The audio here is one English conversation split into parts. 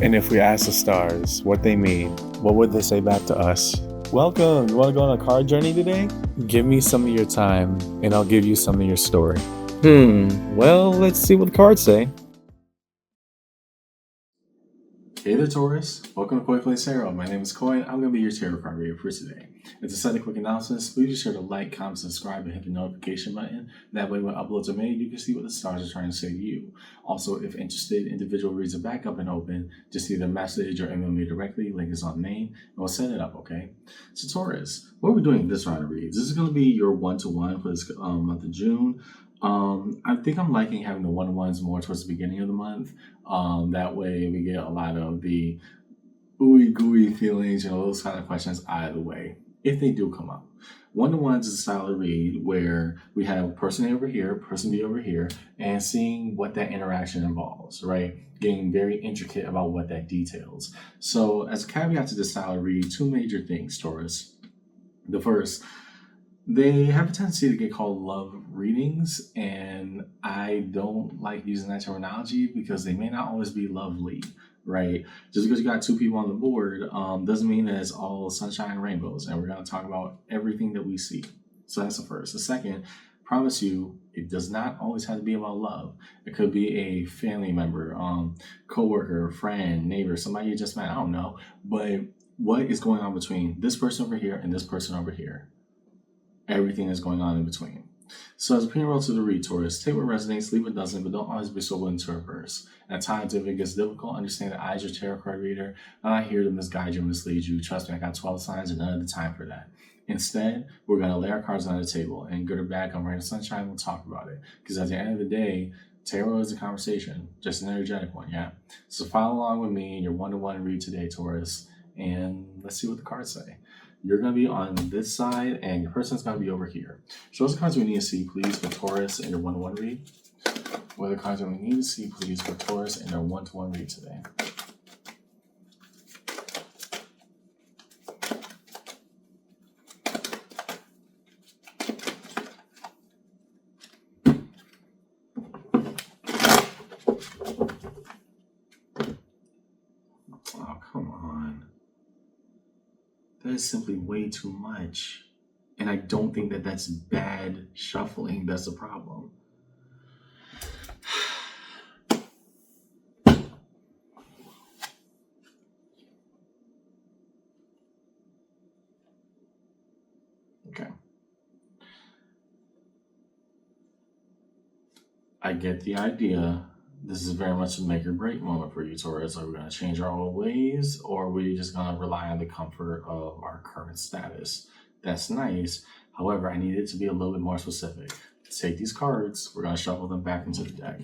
And if we ask the stars what they mean, what would they say back to us? Welcome! You want to go on a card journey today? Give me some of your time, and I'll give you some of your story. Well, let's see what the cards say. Hey there, Taurus. Welcome to Koi Play Tarot. My name is Koi. I'm going to be your tarot card reader for today. And to set a quick announcements, please be sure to like, comment, subscribe, and hit the notification button. That way, when uploads are made, you can see what the stars are trying to say to you. Also, if interested, individual reads are back up and open. Just either message or email me directly. Link is on main, and we'll set it up, okay? So, Taurus, what we're doing this round of reads, this is going to be your one-to-one for this month of June. I think I'm liking having the one-on-ones more towards the beginning of the month. That way we get a lot of the ooey gooey feelings, those kind of questions out of the way, if they do come up. One-to-ones is a style of read where we have person A over here, person B over here, and seeing what that interaction involves, right? Getting very intricate about what that details. So as a caveat to this style of read, two major things, Taurus. The first, they have a tendency to get called love readings, and I don't like using that terminology because they may not always be lovely, right? Just because you got two people on the board doesn't mean that it's all sunshine and rainbows, and we're going to talk about everything that we see. So that's the first. The second, promise you, it does not always have to be about love. It could be a family member, coworker, friend, neighbor, somebody you just met, I don't know. But what is going on between this person over here and this person over here? Everything is going on in between. So as a opinion roll to the read, Taurus, take what resonates, leave what doesn't, but don't always be so willing to reverse. At times, if it gets difficult, understand that I, as your tarot card reader, I'm not here to misguide you and mislead you. Trust me, I got 12 signs and none of the time for that. Instead, we're going to lay our cards on the table, and good or bad, come rain or sunshine, we'll talk about it. Because at the end of the day, tarot is a conversation, just an energetic one, yeah? So follow along with me in your one-to-one read today, Taurus, and let's see what the cards say. You're going to be on this side, and your person's going to be over here. Show us the cards we need to see, please, for Taurus in your one-to-one read. What are the cards that we need to see, please, for Taurus in their one-to-one read today? Oh, come on. That is simply way too much. And I don't think that that's bad shuffling. That's the problem. Okay. I get the idea. This is very much a make or break moment for you, Taurus. Are we going to change our old ways, or are we just going to rely on the comfort of our current status? That's nice. However, I need it to be a little bit more specific. Take these cards. We're going to shuffle them back into the deck.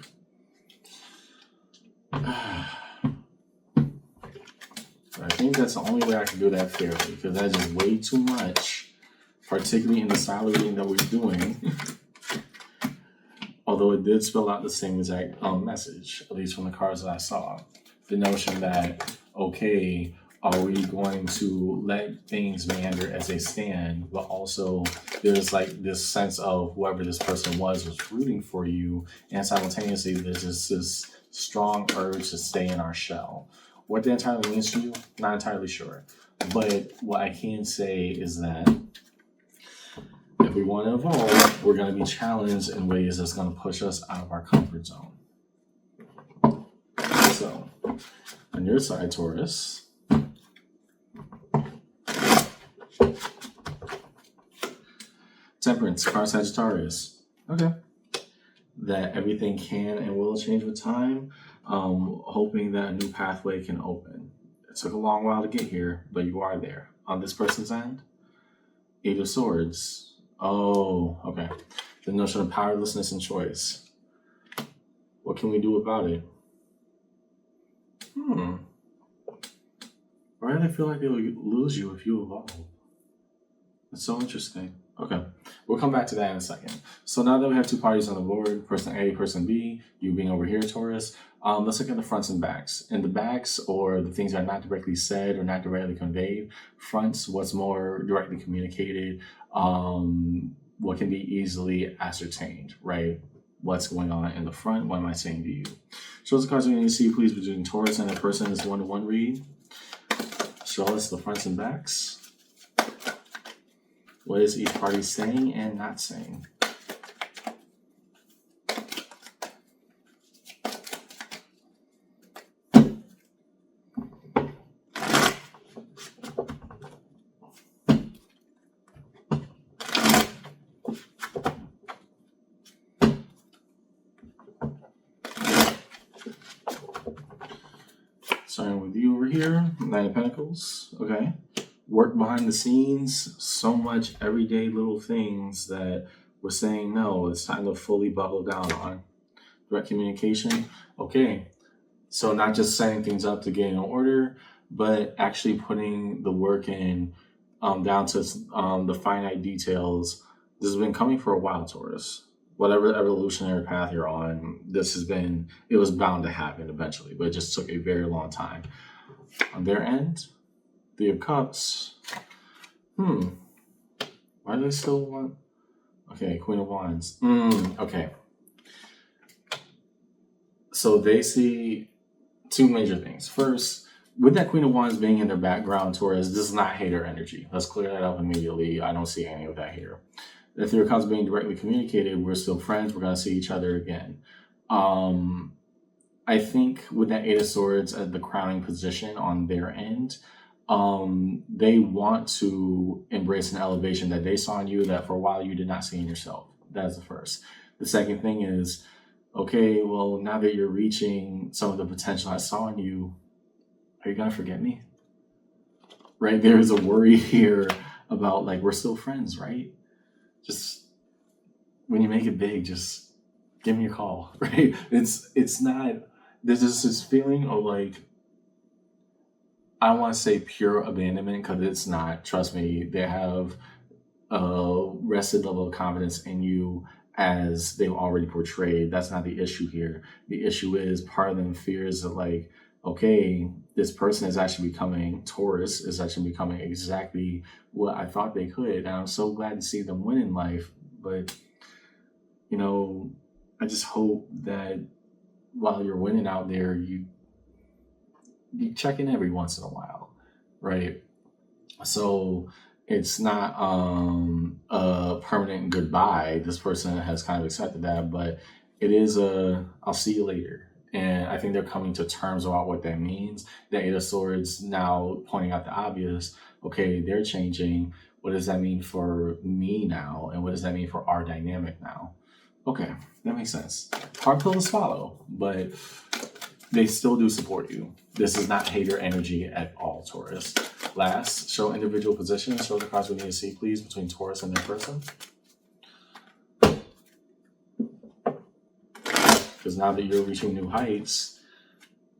I think that's the only way I can do that fairly, because that's just way too much, particularly in the style of reading that we're doing. Although it did spell out the same exact message, at least from the cards that I saw. The notion that, okay, are we going to let things meander as they stand, but also there's like this sense of whoever this person was rooting for you, and simultaneously there's this strong urge to stay in our shell. What that entirely means to you, not entirely sure. But what I can say is that if we want to evolve, we're going to be challenged in ways that's going to push us out of our comfort zone. So, on your side, Taurus, Temperance, card Sagittarius. Okay. That everything can and will change with time, hoping that a new pathway can open. It took a long while to get here, but you are there. On this person's end, Eight of Swords. Oh, okay. The notion of powerlessness and choice. What can we do about it? Why do they feel like they will lose you if you evolve? That's so interesting. Okay, we'll come back to that in a second. So now that we have two parties on the board, person A, person B, you being over here, Taurus, let's look at the fronts and backs. In the backs, or the things that are not directly said or not directly conveyed. Fronts, what's more directly communicated, what can be easily ascertained, right? What's going on in the front? What am I saying to you? Show us the cards we need to see, please, between Taurus and a person is one-to-one read. Show us the fronts and backs. What is each party saying and not saying? Starting with you over here, Nine of Pentacles. Okay. Work behind the scenes, so much everyday little things that we're saying no, it's time to fully buckle down on. Direct communication. Okay. So not just setting things up to get in order, but actually putting the work in down to the finite details. This has been coming for a while, Taurus. Whatever evolutionary path you're on, it was bound to happen eventually, but it just took a very long time. On their end, Three of Cups. Why do they still want? Okay, Queen of Wands. Okay. So they see two major things. First, with that Queen of Wands being in their background, Taurus, this is not hater energy. Let's clear that up immediately. I don't see any of that here. The Three of Cups being directly communicated, we're still friends. We're going to see each other again. I think with that Eight of Swords at the crowning position on their end, they want to embrace an elevation that they saw in you that for a while you did not see in yourself. That's the first. The second thing is, okay, well, now that you're reaching some of the potential I saw in you, are you going to forget me? Right? There is a worry here about, like, we're still friends, right? Just when you make it big, just give me a call, right? It's not, there's just this feeling of, like, I don't want to say pure abandonment, because it's not. Trust me, they have a rested level of confidence in you as they've already portrayed. That's not the issue here. The issue is part of them fears that, like, okay, this person is actually becoming, Taurus is actually becoming exactly what I thought they could. And I'm so glad to see them win in life. But, you know, I just hope that while you're winning out there, you check in every once in a while, right? So it's not a permanent goodbye. This person has kind of accepted that, but it is I'll see you later. And I think they're coming to terms about what that means. The Eight of Swords now pointing out the obvious. Okay, they're changing. What does that mean for me now? And what does that mean for our dynamic now? Okay, that makes sense. Hard pill to swallow, but they still do support you. This is not hater energy at all, Taurus. Last, show individual positions. Show the cards we need to see, please, between Taurus and their person. Because now that you're reaching new heights,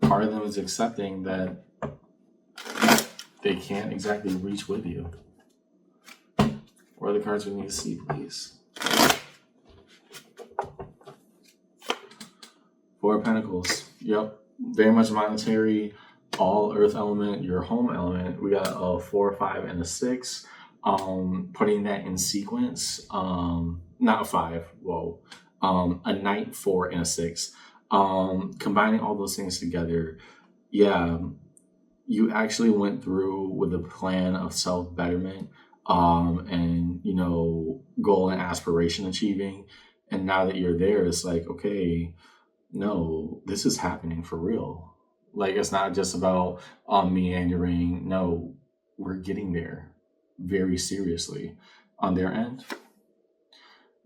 part of them is accepting that they can't exactly reach with you. What are the cards we need to see, please? Four of Pentacles. Yep. Very much monetary, all earth element, your home element. We got a 4, 5, and a 6. Putting that in sequence. Not a 5. Whoa. A Knight, 4, and a 6. Combining all those things together, yeah, you actually went through with a plan of self-betterment, and, you know, goal and aspiration achieving. And now that you're there, it's like, okay, no, this is happening for real. Like, it's not just about meandering. No, we're getting there very seriously. On their end,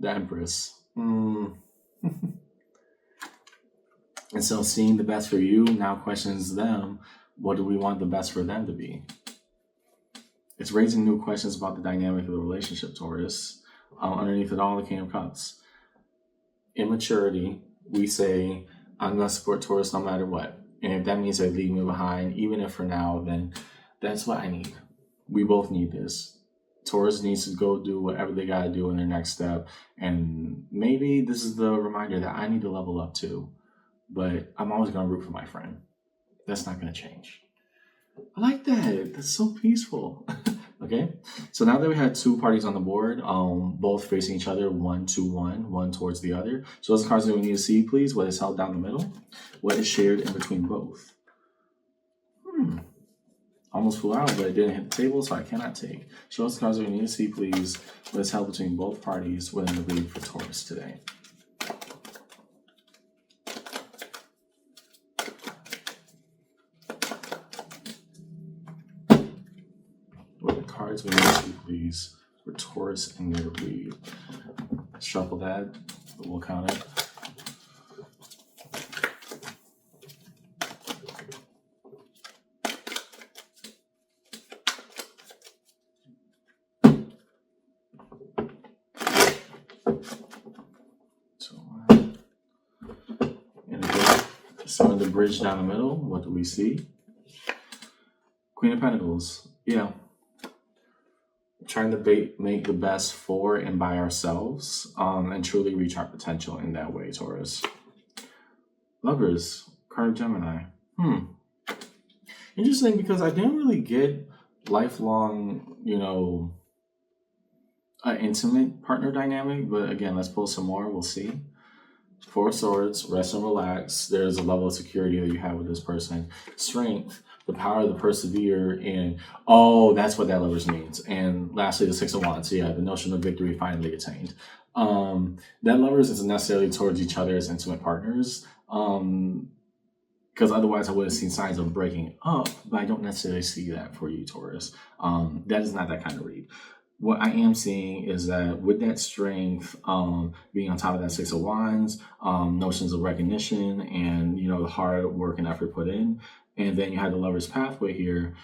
the Empress. And so seeing the best for you now questions them. What do we want the best for them to be? It's raising new questions about the dynamic of the relationship, Taurus. Underneath it all, the King of Cups. Immaturity. We say, I'm going to support Taurus no matter what. And if that means they leave me behind, even if for now, then that's what I need. We both need this. Taurus needs to go do whatever they got to do in their next step. And maybe this is the reminder that I need to level up too. But I'm always going to root for my friend. That's not going to change. I like that. That's so peaceful. Okay, so now that we had two parties on the board, both facing each other, one to one, one towards the other. So those cards that we need to see, please. What is held down the middle? What is shared in between both? Almost flew out, but it didn't hit the table, so I cannot take. Show us the cards that we need to see, please. What is held between both parties within the read for Taurus today? What are the cards we need to see, please, for Taurus in their read? Shuffle that, but we'll count it. So in the bridge down the middle, what do we see? Queen of Pentacles. Yeah. Trying to make the best for and by ourselves, and truly reach our potential in that way, Taurus. Lovers. Card of Gemini. Interesting, because I didn't really get lifelong, intimate partner dynamic, but again, let's pull some more. We'll see. Four of Swords, rest and relax. There's a level of security that you have with this person. Strength, the power to persevere, and that's what that Lovers means. And lastly, the Six of Wands. So yeah, the notion of victory finally attained. That Lovers isn't necessarily towards each other as intimate partners, because otherwise I would have seen signs of breaking up, but I don't necessarily see that for you, Taurus. That is not that kind of read. What I am seeing is that with that strength, being on top of that Six of Wands, notions of recognition and, the hard work and effort put in, and then you have the Lover's pathway here,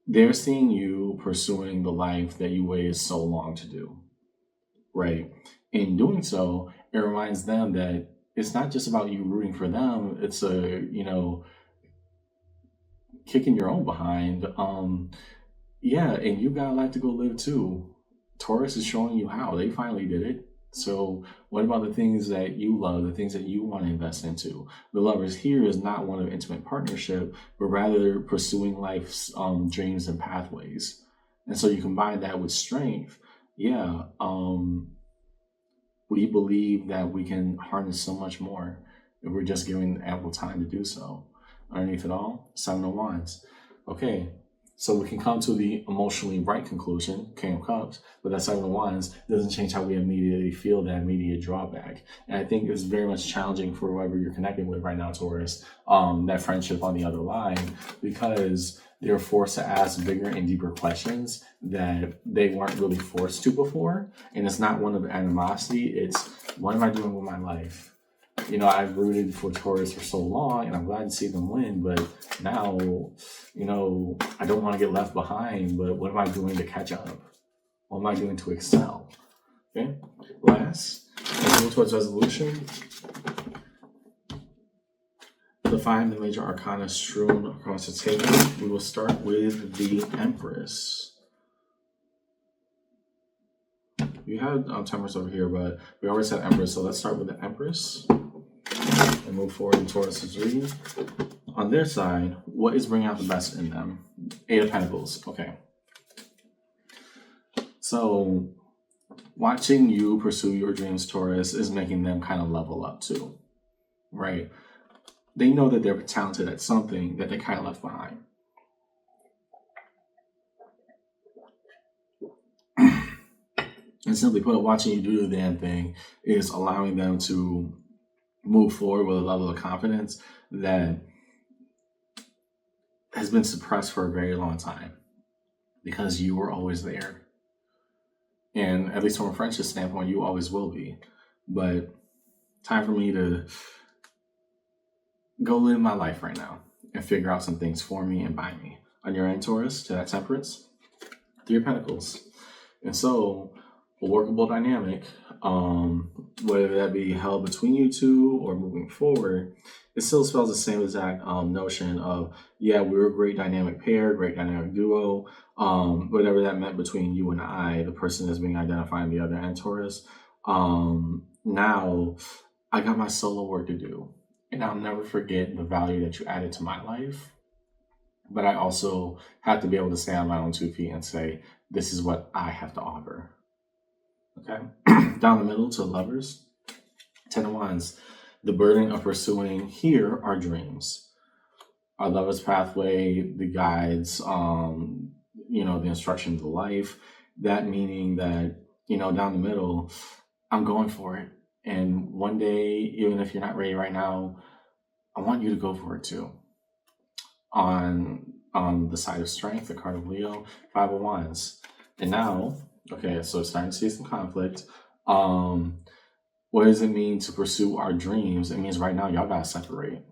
they're seeing you pursuing the life that you waited so long to do, right? In doing so, it reminds them that it's not just about you rooting for them, it's kicking your own behind. Yeah, and you got a life to go live too. Taurus is showing you how. They finally did it. So what about the things that you love, the things that you want to invest into? The Lovers here is not one of intimate partnership, but rather pursuing life's dreams and pathways. And so you combine that with strength. Yeah, we believe that we can harness so much more if we're just given ample time to do so. Underneath it all, Seven of Wands. Okay. So we can come to the emotionally right conclusion, King of Cups, but that Seven of Wands doesn't change how we immediately feel that immediate drawback. And I think it's very much challenging for whoever you're connecting with right now, Taurus, that friendship on the other line, because they're forced to ask bigger and deeper questions that they weren't really forced to before. And it's not one of animosity, it's what am I doing with my life? I've rooted for Taurus for so long, and I'm glad to see them win, but now, I don't want to get left behind, but what am I doing to catch up? What am I doing to excel? Okay, last, let's move towards resolution. The five, the major arcana strewn across the table. We will start with the Empress. You had Temperance over here, but we always had Empress, so let's start with the Empress and move forward in Taurus's reading. On their side, what is bringing out the best in them? Eight of Pentacles. Okay. So watching you pursue your dreams, Taurus, is making them kind of level up too, right? They know that they're talented at something that they kind of left behind. And simply put, watching you do the damn thing is allowing them to move forward with a level of confidence that has been suppressed for a very long time because you were always there. And at least from a friendship standpoint, you always will be. But time for me to go live my life right now and figure out some things for me and by me. On your end, Taurus, to that Temperance, Three of Pentacles. And so a workable dynamic, whether that be held between you two or moving forward, it still spells the same exact notion of, yeah, we're a great dynamic pair, great dynamic duo, whatever that meant between you and I, the person that's being identified on the other end, Taurus. Now I got my solo work to do, and I'll never forget the value that you added to my life. but I also have to be able to stand on my own 2 feet and say, this is what I have to offer. Okay. Down the middle to lovers, 10 of Wands. The burden of pursuing here are dreams. Our lover's pathway, the guides, the instructions of life. That meaning that, down the middle, I'm going for it. And one day, even if you're not ready right now, I want you to go for it too. On the side of strength, the card of Leo, 5 of Wands. And now, okay, so it's starting to see some conflict. What does it mean to pursue our dreams? It means right now y'all gotta separate.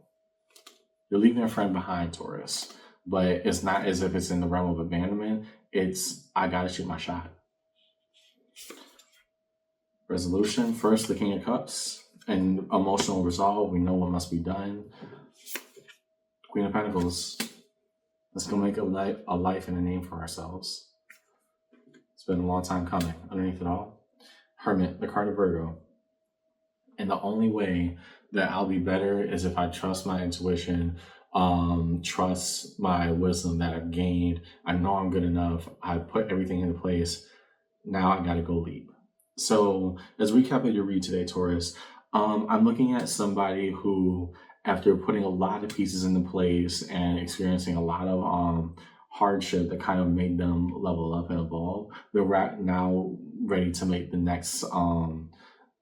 You're leaving a friend behind, Taurus, but it's not as if it's in the realm of abandonment. It's, I gotta shoot my shot. Resolution, first, the King of Cups, and emotional resolve. We know what must be done. Queen of Pentacles. Let's go make a life and a name for ourselves. It's been a long time coming. Underneath it all, Hermit, the card of Virgo. And the only way that I'll be better is if I trust my intuition, trust my wisdom that I've gained. I know I'm good enough. I put everything into place. Now I got to go leap. So let's recap your read today, Taurus. I'm looking at somebody who, after putting a lot of pieces into place and experiencing a lot of hardship that kind of made them level up and evolve, they're now ready to make the next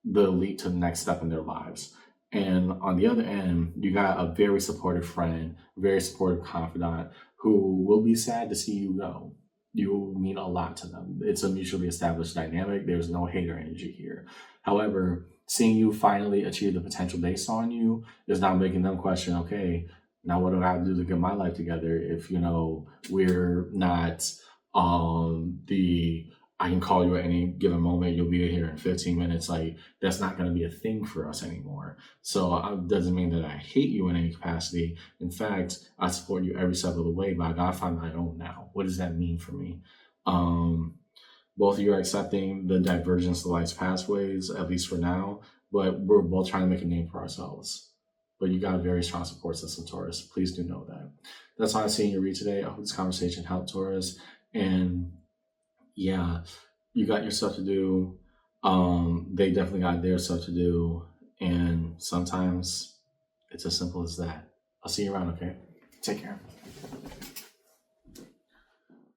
the leap to the next step in their lives. And on the other end, you got a very supportive friend, very supportive confidant who will be sad to see you go. You mean a lot to them. It's a mutually established dynamic. There's no hater energy here. However, seeing you finally achieve the potential based on you is now making them question, okay, now what do I have to do to get my life together if, we're not I can call you at any given moment, you'll be here in 15 minutes. Like, that's not going to be a thing for us anymore. So it doesn't mean that I hate you in any capacity. In fact, I support you every step of the way, but I got to find my own now. What does that mean for me? Both of you are accepting the divergence of life's pathways, at least for now, but we're both trying to make a name for ourselves. But you got a very strong support system, Taurus. Please do know that. That's all I see in your read today. I hope this conversation helped, Taurus. And yeah, you got your stuff to do. They definitely got their stuff to do. And sometimes it's as simple as that. I'll see you around, okay? Take care.